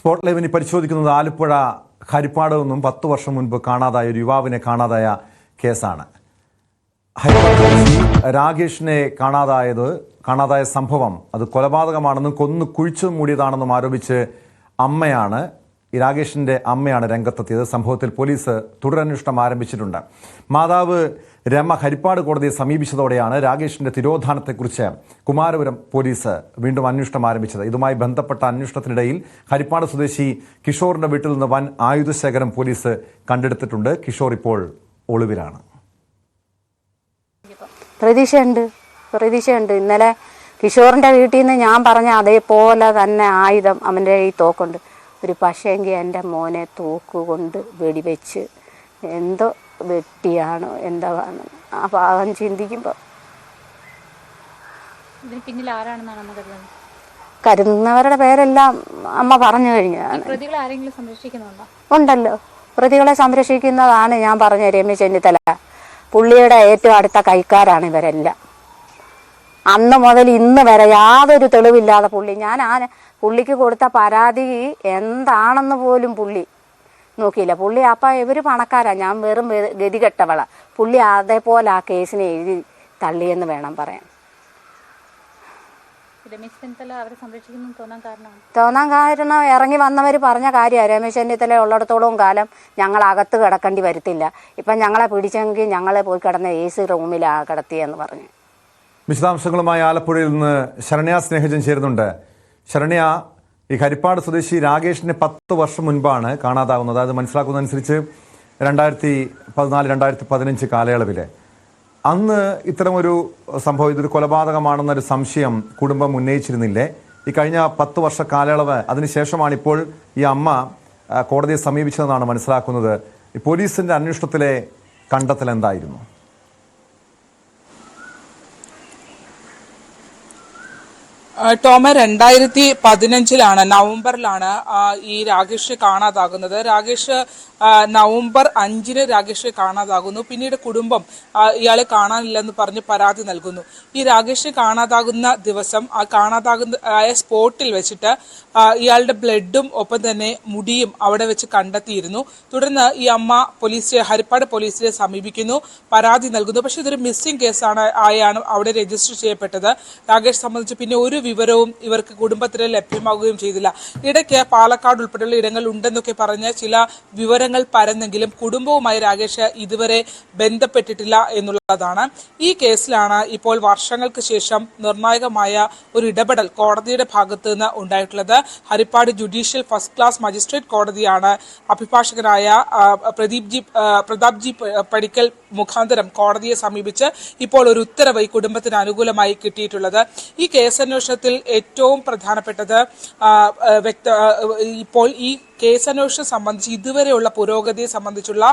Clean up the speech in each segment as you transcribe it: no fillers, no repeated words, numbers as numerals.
Spot ലൈവിന് പരിശോധിക്കുന്നത് ആലപ്പുഴ ഹരിപ്പാട് നിന്നും 10 വർഷം മുൻപ് കാണാതായ ഒരു യുവാവിനെ കാണാതായ കേസാണ്. രാകേഷിനെ കാണാതായ സംഭവം അത് കൊലപാതകമാണെന്നും കൊന്നു കുഴിച്ചു മൂടിയതാണെന്നും ആരോപിച്ച് അമ്മയാണ് രാകേഷിന്റെ അമ്മയാണ് രംഗത്തെത്തിയത്. സംഭവത്തിൽ പോലീസ് തുടരന്വേഷണം ആരംഭിച്ചിട്ടുണ്ട്. മാതാവ് രമ ഹരിപ്പാട് കോടതിയെ സമീപിച്ചതോടെയാണ് രാകേഷിന്റെ തിരോധാനത്തെക്കുറിച്ച് കുമാരപുരം പോലീസ് വീണ്ടും അന്വേഷണം ആരംഭിച്ചത്. ഇതുമായി ബന്ധപ്പെട്ട അന്വേഷണത്തിനിടയിൽ ഹരിപ്പാട് സ്വദേശി കിഷോറിന്റെ വീട്ടിൽ നിന്ന് വൻ ആയുധശേഖരം പോലീസ് കണ്ടെടുത്തിട്ടുണ്ട്. കിഷോർ ഇപ്പോൾ ഒളിവിലാണ്. പ്രതീക്ഷയുണ്ട്. ഇന്നലെ കിഷോറിന്റെ വീട്ടിൽ നിന്ന് ഞാൻ പറഞ്ഞ അതേപോലെ തന്നെ ആയുധം അവൻ്റെ ഈ തോക്കുണ്ട്. ഒരു പക്ഷേങ്കിൽ എൻ്റെ മോനെ തോക്കുകൊണ്ട് വെടിവെച്ച് എന്തോ വെട്ടിയാണോ എന്താണ് ആ ഭാഗം ചിന്തിക്കുമ്പോൾ കരുതുന്നവരുടെ പേരെല്ലാം അമ്മ പറഞ്ഞു കഴിഞ്ഞാണ്. ഉണ്ടല്ലോ, പ്രതികളെ സംരക്ഷിക്കുന്നതാണ് ഞാൻ പറഞ്ഞ രമേശ് ചെന്നിത്തല. പുള്ളിയുടെ ഏറ്റവും അടുത്ത കൈക്കാരാണ് ഇവരെല്ലാം. അന്ന് മുതൽ ഇന്ന് വരെ യാതൊരു തെളിവില്ലാതെ പുള്ളിക്ക് കൊടുത്ത പരാതി എന്താണെന്ന് പോലും പുള്ളി നോക്കിയില്ല. പുള്ളി അപ്പം ഇവർ പണക്കാരാ, ഞാൻ വെറും ഗതികെട്ടവളാ. പുള്ളി അതേപോലെ ആ കേസിനെ എഴുതി തള്ളിയെന്ന് വേണം പറയാൻ. തോന്നാൻ കാരണം ഇറങ്ങി വന്നവർ പറഞ്ഞ കാര്യമാണ്. രമേശ് ചെന്നിത്തല ഉള്ളിടത്തോളം കാലം ഞങ്ങൾ അകത്ത് കിടക്കേണ്ടി വരത്തില്ല, ഇപ്പം ഞങ്ങളെ പിടിച്ചെങ്കിൽ ഞങ്ങളെ പോയി കിടന്ന AC റൂമിലാണ് കിടത്തിയെന്ന് പറഞ്ഞു. വിശദാംശങ്ങളുമായി ആലപ്പുഴയിൽ നിന്ന് ശരണ്യ സ്നേഹജൻ ചേരുന്നുണ്ട്. ശരണ്യ, ഈ ഹരിപ്പാട് സ്വദേശി രാകേഷിനെ 10 വർഷം മുൻപാണ് കാണാതാവുന്നത്. അത് മനസ്സിലാക്കുന്നതനുസരിച്ച് 2014-2015 കാലയളവിലെ അന്ന് ഇത്തരമൊരു സംഭവം ഇതൊരു കൊലപാതകമാണെന്നൊരു സംശയം കുടുംബം ഉന്നയിച്ചിരുന്നില്ലേ? ഈ കഴിഞ്ഞ 10 വർഷ കാലയളവ് അതിനുശേഷമാണ് ഇപ്പോൾ ഈ അമ്മ കോടതിയെ സമീപിച്ചതെന്നാണ് മനസ്സിലാക്കുന്നത്. ഈ പോലീസിന്റെ അന്വേഷണത്തിലെ കണ്ടെത്തൽ എന്തായിരുന്നു? ടോമ 2015 നവംബറിലാണ് ഈ രാകേഷ് കാണാതാകുന്നത്. രാകേഷ് നവംബർ 5 രാകേഷ് കാണാതാകുന്നു. പിന്നീട് കുടുംബം ഇയാളെ കാണാനില്ലെന്ന് പറഞ്ഞ് പരാതി നൽകുന്നു. ഈ രാകേഷ് കാണാതാകുന്ന ദിവസം ആ കാണാതാകുന്ന സ്പോട്ടിൽ വെച്ചിട്ട് ഇയാളുടെ ബ്ലഡും ഒപ്പം തന്നെ മുടിയും അവിടെ വെച്ച് കണ്ടെത്തിയിരുന്നു. തുടർന്ന് ഈ അമ്മ ഹരിപ്പാട് പോലീസിനെ സമീപിക്കുന്നു, പരാതി നൽകുന്നു. പക്ഷെ ഇതൊരു മിസ്സിംഗ് കേസാണ് ആയാണ് അവിടെ രജിസ്റ്റർ ചെയ്യപ്പെട്ടത്. രാകേഷ് സംബന്ധിച്ച് പിന്നെ ഒരു വിവരവും ഇവർക്ക് കുടുംബത്തിന് ലഭ്യമാകുകയും ചെയ്തില്ല. ഇടയ്ക്ക് പാലക്കാട് ഉൾപ്പെടെയുള്ള ഇടങ്ങൾ ഉണ്ടെന്നൊക്കെ പറഞ്ഞ് ചില വിവരങ്ങൾ പരന്നെങ്കിലും കുടുംബവുമായി രാകേഷ് ഇതുവരെ ബന്ധപ്പെട്ടിട്ടില്ല എന്നുള്ളതാണ്. ഈ കേസിലാണ് ഇപ്പോൾ വർഷങ്ങൾക്ക് ശേഷം നിർണായകമായ ഒരു ഇടപെടൽ കോടതിയുടെ ഭാഗത്ത് നിന്ന് ഉണ്ടായിട്ടുള്ളത്. Haripad judicial first class magistrate കോടതിയാണ് അഭിഭാഷകനായ പ്രതാപ് ജി പടിക്കൽ മുഖാന്തരം കോടതിയെ സമീപിച്ച് ഇപ്പോൾ ഒരു ഉത്തരവ് ഈ കുടുംബത്തിന് അനുകൂലമായി കിട്ടിയിട്ടുള്ളത്. ഈ കേസന്വേഷണത്തിൽ ഏറ്റവും പ്രധാനപ്പെട്ടത് ഇപ്പോൾ ഈ കേസന്വേഷണം സംബന്ധിച്ച് ഇതുവരെയുള്ള പുരോഗതിയെ സംബന്ധിച്ചുള്ള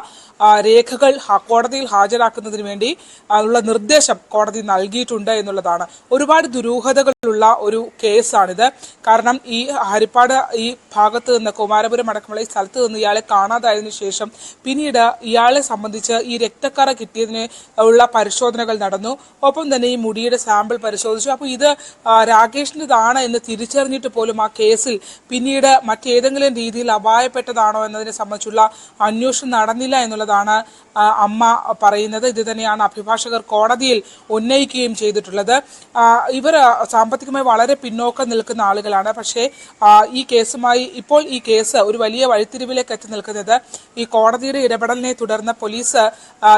രേഖകൾ കോടതിയിൽ ഹാജരാക്കുന്നതിന് വേണ്ടി ഉള്ള നിർദ്ദേശം കോടതി നൽകിയിട്ടുണ്ട് എന്നുള്ളതാണ്. ഒരുപാട് ദുരൂഹതകളുള്ള ഒരു കേസാണിത്. കാരണം ഈ ഹരിപ്പാട് ഈ ഭാഗത്ത് നിന്ന് കുമാരപുരം അടക്കമുള്ള ഈ സ്ഥലത്ത് നിന്ന് ഇയാളെ കാണാതായതിനു ശേഷം പിന്നീട് ഇയാളെ സംബന്ധിച്ച് ഈ രക്തക്കറ കിട്ടിയതിന് ഉള്ള പരിശോധനകൾ നടന്നു. ഒപ്പം തന്നെ ഈ മുടിയുടെ സാമ്പിൾ പരിശോധിച്ചു. അപ്പോൾ ഇത് രാകേഷിൻ്റെതാണ് എന്ന് തിരിച്ചറിഞ്ഞിട്ട് പോലും ആ കേസിൽ പിന്നീട് മറ്റേതെങ്കിലും രീതിയിൽ അപായപ്പെട്ടതാണോ എന്നതിനെ സംബന്ധിച്ചുള്ള അന്വേഷണം നടന്നില്ല എന്നുള്ളതാണ് അമ്മ പറയുന്നത്. ഇത് തന്നെയാണ് അഭിഭാഷകർ കോടതിയിൽ ഉന്നയിക്കുകയും ചെയ്തിട്ടുള്ളത്. ഇവർ സാമ്പത്തികമായി വളരെ പിന്നോക്കം നിൽക്കുന്ന ആളുകളാണ്. പക്ഷേ ഈ കേസുമായി ഇപ്പോൾ ഈ കേസ് ഒരു വലിയ വഴിത്തിരിവിലേക്ക് എത്തി നിൽക്കുന്നത് ഈ കോടതിയുടെ ഇടപെടലിനെ തുടർന്ന് പോലീസ്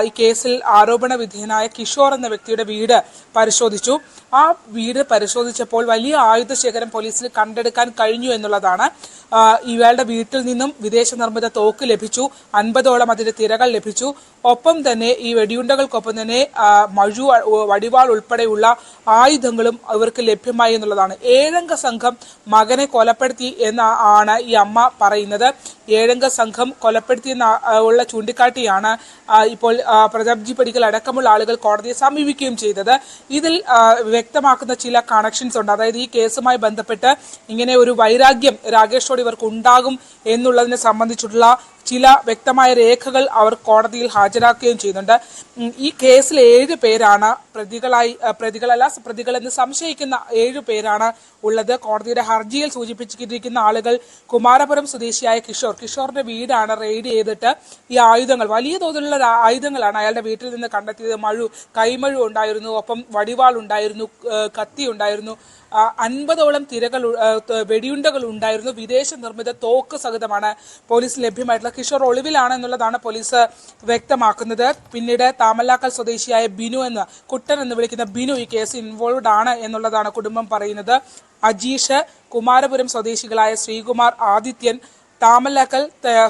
ഈ കേസിൽ ആരോപണ വിധേയനായ കിഷോർ എന്ന വ്യക്തിയുടെ വീട് പരിശോധിച്ചു. ആ വീട് പരിശോധിച്ചപ്പോൾ വലിയ ആയുധശേഖരം പോലീസിന് കണ്ടെടുക്കാൻ കഴിഞ്ഞു എന്നുള്ളതാണ്. ഇയാളുടെ വീട്ടിൽ നിന്നും വിദേശ നിർമ്മിത തോക്ക് ലഭിച്ചു, 50ഓളം അതിന്റെ തിരകൾ ലഭിച്ചു. ഒപ്പം തന്നെ ഈ വെടിയുണ്ടകൾക്കൊപ്പം തന്നെ വടിവാൾ ഉൾപ്പെടെയുള്ള ആയുധങ്ങളും ഇവർക്ക് ലഭ്യമായി എന്നുള്ളതാണ്. 7 അംഗ സംഘം മകനെ കൊലപ്പെടുത്തി എന്നാണ് ഈ അമ്മ പറയുന്നത്. 7 അംഗ സംഘം കൊലപ്പെടുത്തിയെന്ന ഉള്ള ചൂണ്ടിക്കാട്ടിയാണ് ഇപ്പോൾ പ്രതാപ് ജി പടിക്കൽ അടക്കമുള്ള ആളുകൾ കോടതിയെ സമീപിക്കുകയും ചെയ്തത്. ഇതിൽ വ്യക്തമാക്കുന്ന ചില കണക്ഷൻസ് ഉണ്ട്. അതായത് ഈ കേസുമായി ബന്ധപ്പെട്ട് ഇങ്ങനെ ഒരു വൈരാഗ്യം രാകേഷോട് ഇവർക്ക് ഉണ്ടാകും എന്നുള്ളതിനെ സംബന്ധിച്ചിട്ടുള്ള ചില വ്യക്തമായ രേഖകൾ അവർ കോടതിയിൽ ഹാജരാക്കുകയും ചെയ്യുന്നുണ്ട്. ഈ കേസിൽ 7 പേരാണ് പ്രതികളെന്ന് സംശയിക്കുന്ന 7 പേരാണ് ഉള്ളത്. കോടതിയുടെ ഹർജിയിൽ സൂചിപ്പിച്ചിരിക്കുന്ന ആളുകൾ കുമാരപുരം സ്വദേശിയായ കിഷോറിന്റെ വീടാണ് റെയ്ഡ് ചെയ്തിട്ട് ഈ ആയുധങ്ങൾ, വലിയ തോതിലുള്ള ആയുധങ്ങളാണ് അയാളുടെ വീട്ടിൽ നിന്ന് കണ്ടെത്തിയത്. കൈമഴു ഉണ്ടായിരുന്നു, ഒപ്പം വടിവാൾ ഉണ്ടായിരുന്നു, കത്തി ഉണ്ടായിരുന്നു, 50ഓളം വെടിയുണ്ടകൾ ഉണ്ടായിരുന്നു. വിദേശ നിർമ്മിത തോക്ക് സഹിതമാണ് പോലീസ് ലഭ്യമായിട്ടുള്ള. കിഷോർ ഒളിവിലാണ് എന്നുള്ളതാണ് പോലീസ് വ്യക്തമാക്കുന്നത്. പിന്നീട് താമല്ലാക്കൽ സ്വദേശിയായ ബിനു കുട്ടൻ എന്ന് വിളിക്കുന്ന ബിനു ഈ കേസ് ഇൻവോൾവ്ഡ് ആണ് എന്നുള്ളതാണ് കുടുംബം പറയുന്നത്. അജീഷ്, കുമാരപുരം സ്വദേശികളായ ശ്രീകുമാർ, ആദിത്യൻ, താമല്ലാക്കൽ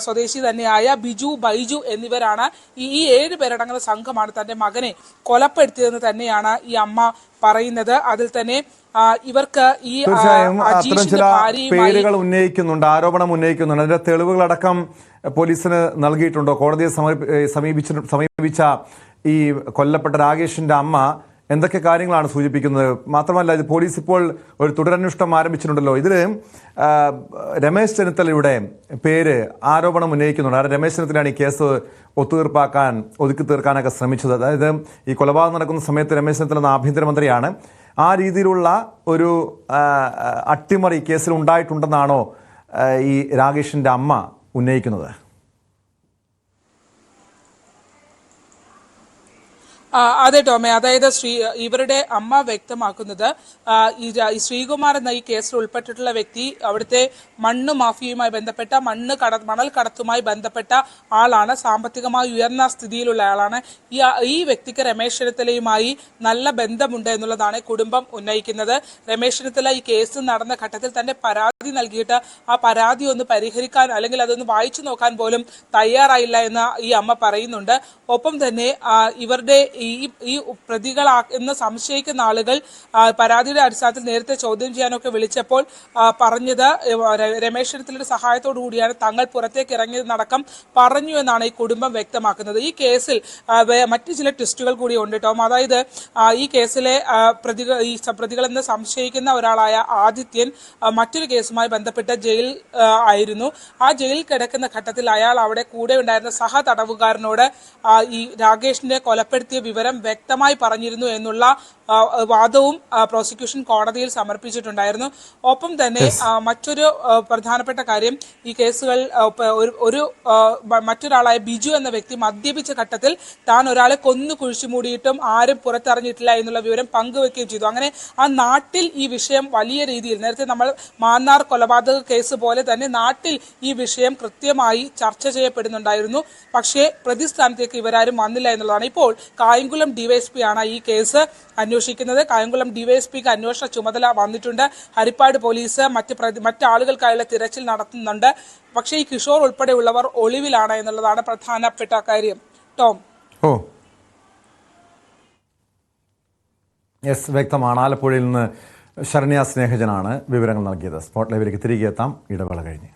സ്വദേശി തന്നെയായ ബിജു, ബൈജു എന്നിവരാണ് ഈ 7 പേരടങ്ങുന്ന സംഘമാണ് തന്റെ മകനെ കൊലപ്പെടുത്തിയതെന്ന് തന്നെയാണ് ഈ അമ്മ പറയുന്നത്. അതിൽ തന്നെ ഇവർക്ക് ഈ അത്തരം ചില പേരുകൾ ഉന്നയിക്കുന്നുണ്ട്, ആരോപണം ഉന്നയിക്കുന്നുണ്ട്. അതിന്റെ തെളിവുകളടക്കം പോലീസിന് നൽകിയിട്ടുണ്ടോ? കോടതിയെ സമീപിച്ച ഈ കൊല്ലപ്പെട്ട രാകേഷിന്റെ അമ്മ എന്തൊക്കെ കാര്യങ്ങളാണ് സൂചിപ്പിക്കുന്നത്? മാത്രമല്ല, ഇത് പോലീസ് ഇപ്പോൾ ഒരു തുടരന്വേഷണം ആരംഭിച്ചിട്ടുണ്ടല്ലോ. ഇതിൽ രമേശ് ചെന്നിത്തലയുടെ പേര് ആരോപണം ഉന്നയിക്കുന്നുണ്ട്. രമേശ് ചെന്നിത്തലയാണ് ഈ കേസ് ഒതുക്കി തീർക്കാനൊക്കെ ശ്രമിച്ചത്. അതായത് ഈ കൊലപാതകം നടക്കുന്ന സമയത്ത് രമേശ് ചെന്നിത്തല ആഭ്യന്തരമന്ത്രിയാണ്. ആ രീതിയിലുള്ള ഒരു അട്ടിമറി കേസിൽ ഉണ്ടായിട്ടുണ്ടെന്നാണോ ഈ രാകേഷിന്റെ അമ്മ ഉന്നയിക്കുന്നത്? അതെ ടോമെ, അതായത് ഇവരുടെ അമ്മ വ്യക്തമാക്കുന്നത് ഈ ശ്രീകുമാർ എന്ന ഈ കേസിൽ ഉൾപ്പെട്ടിട്ടുള്ള വ്യക്തി അവിടുത്തെ മണ്ണ് മാഫിയയുമായി ബന്ധപ്പെട്ട മണൽ കടത്തുമായി ബന്ധപ്പെട്ട ആളാണ്. സാമ്പത്തികമായി ഉയർന്ന സ്ഥിതിയിലുള്ള ആളാണ്. ഈ വ്യക്തിക്ക് രമേശ് ചെന്നിത്തലയുമായി നല്ല ബന്ധമുണ്ട് എന്നുള്ളതാണ് കുടുംബം ഉന്നയിക്കുന്നത്. രമേശ് ചെന്നിത്തല ഈ കേസ് നടന്ന ഘട്ടത്തിൽ തന്റെ പരാതി നൽകിയിട്ട് ആ പരാതി ഒന്ന് പരിഹരിക്കാൻ അല്ലെങ്കിൽ അതൊന്ന് വായിച്ചു നോക്കാൻ പോലും തയ്യാറായില്ല എന്ന് ഈ അമ്മ പറയുന്നുണ്ട്. ഒപ്പം തന്നെ ഇവരുടെ ഈ പ്രതികളെന്ന് സംശയിക്കുന്ന ആളുകൾ പരാതിയുടെ അടിസ്ഥാനത്തിൽ നേരത്തെ ചോദ്യം ചെയ്യാനൊക്കെ വിളിച്ചപ്പോൾ പറഞ്ഞത് രമേശ് ചെന്നിത്തലയുടെ സഹായത്തോടു കൂടിയാണ് തങ്ങൾ പുറത്തേക്ക് ഇറങ്ങിയതെന്നടക്കം പറഞ്ഞു എന്നാണ് ഈ കുടുംബം വ്യക്തമാക്കുന്നത്. ഈ കേസിൽ മറ്റു ചില ട്വിസ്റ്റുകൾ കൂടി ഉണ്ട് ടോം. അതായത് ഈ കേസിലെ പ്രതികളെന്ന് സംശയിക്കുന്ന ഒരാളായ ആദിത്യൻ മറ്റൊരു കേസുമായി ബന്ധപ്പെട്ട ജയിൽ ആയിരുന്നു. ആ ജയിലിൽ കിടക്കുന്ന ഘട്ടത്തിൽ അയാൾ അവിടെ കൂടെ ഉണ്ടായിരുന്ന സഹ തടവുകാരനോട് ഈ രാകേഷിനെ കൊലപ്പെടുത്തിയ വിവരം വ്യക്തമായി പറഞ്ഞിരുന്നു എന്നുള്ള വാദവും പ്രോസിക്യൂഷൻ കോടതിയിൽ സമർപ്പിച്ചിട്ടുണ്ടായിരുന്നു. ഒപ്പം തന്നെ മറ്റൊരു പ്രധാനപ്പെട്ട കാര്യം, ഈ കേസുകൾ മറ്റൊരാളായ ബിജു എന്ന വ്യക്തി മദ്യപിച്ച ഘട്ടത്തിൽ താൻ ഒരാളെ കൊന്നു കുഴിച്ചു മൂടിയിട്ടും ആരും പുറത്തറിഞ്ഞിട്ടില്ല എന്നുള്ള വിവരം പങ്കുവെക്കുകയും ചെയ്തു. അങ്ങനെ ആ നാട്ടിൽ ഈ വിഷയം വലിയ രീതിയിൽ, നേരത്തെ നമ്മൾ മാന്നാർ കൊലപാതക കേസ് പോലെ തന്നെ നാട്ടിൽ ഈ വിഷയം കൃത്യമായി ചർച്ച ചെയ്യപ്പെടുന്നുണ്ടായിരുന്നു. പക്ഷേ പ്രതിസ്ഥാനത്തേക്ക് ഇവരാരും വന്നില്ല എന്നുള്ളതാണ്. ഇപ്പോൾ കായംകുളം ഡിവൈഎസ്പി ആണ് ഈ കേസ് അന്വേഷിക്കുന്നത്. കായംകുളം ഡിവൈഎസ്പിക്ക് അന്വേഷണ ചുമതല വന്നിട്ടുണ്ട്. ഹരിപ്പാട് പോലീസ് മറ്റാളുകൾക്കായുള്ള തിരച്ചിൽ നടത്തുന്നുണ്ട്. പക്ഷേ ഈ കിഷോർ ഉൾപ്പെടെയുള്ളവർ ഒളിവിലാണ് എന്നുള്ളതാണ് പ്രധാനപ്പെട്ട കാര്യം. ടോം. വ്യക്തമാണ്. ആലപ്പുഴയിൽ നിന്ന് ശരണ്യ സ്നേഹജനാണ് വിവരങ്ങൾ നൽകിയത്. സ്പോട്ട് ലൈവിലേക്ക് തിരികെ എത്താം, ഇടവേള കഴിഞ്ഞ്.